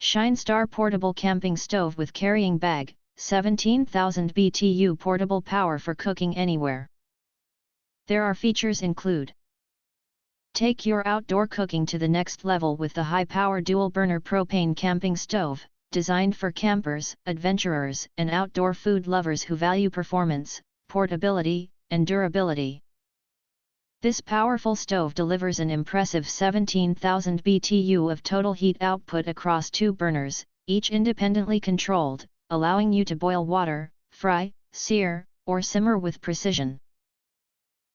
SHINESTAR Portable Camping Stove with Carrying Bag, 17,000 BTU portable power for cooking anywhere. There are features include: take your outdoor cooking to the next level with the high-power dual-burner propane camping stove, designed for campers, adventurers, and outdoor food lovers who value performance, portability, and durability. This powerful stove delivers an impressive 17,000 BTU of total heat output across 2 burners, each independently controlled, allowing you to boil water, fry, sear, or simmer with precision.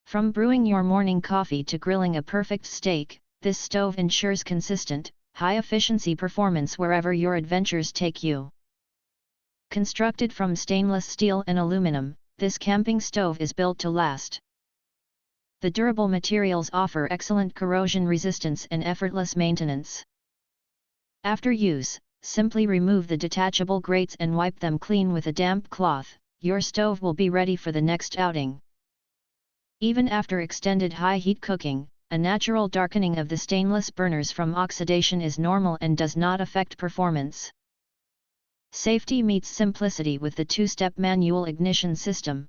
From brewing your morning coffee to grilling a perfect steak, this stove ensures consistent, high-efficiency performance wherever your adventures take you. Constructed from stainless steel and aluminum, this camping stove is built to last. The durable materials offer excellent corrosion resistance and effortless maintenance. After use, simply remove the detachable grates and wipe them clean with a damp cloth. Your stove will be ready for the next outing. Even after extended high heat cooking, a natural darkening of the stainless burners from oxidation is normal and does not affect performance. Safety meets simplicity with the 2-step manual ignition system.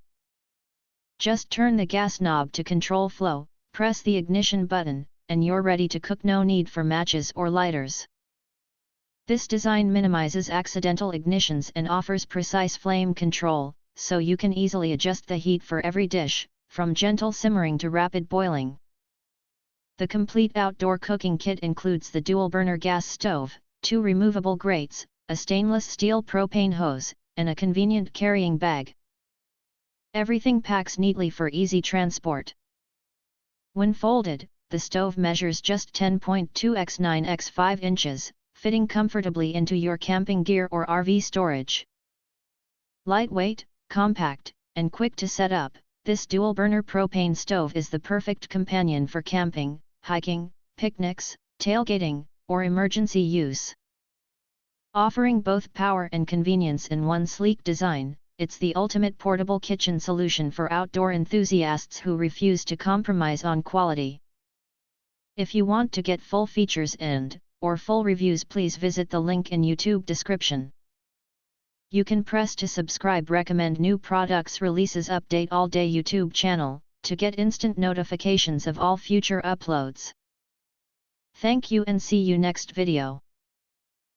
Just turn the gas knob to control flow, press the ignition button, and you're ready to cook. No need for matches or lighters. This design minimizes accidental ignitions and offers precise flame control, so you can easily adjust the heat for every dish, from gentle simmering to rapid boiling. The complete outdoor cooking kit includes the dual-burner gas stove, 2 removable grates, a stainless steel propane hose, and a convenient carrying bag. Everything packs neatly for easy transport. When folded, the stove measures just 10.2 x 9 x 5 inches, fitting comfortably into your camping gear or RV storage. Lightweight, compact, and quick to set up, this dual-burner propane stove is the perfect companion for camping, hiking, picnics, tailgating, or emergency use. Offering both power and convenience in one sleek design, it's the ultimate portable kitchen solution for outdoor enthusiasts who refuse to compromise on quality. If you want to get full features or full reviews, please visit the link in YouTube description. You can press to subscribe, recommend new products releases, update all day YouTube channel, to get instant notifications of all future uploads. Thank you and see you next video.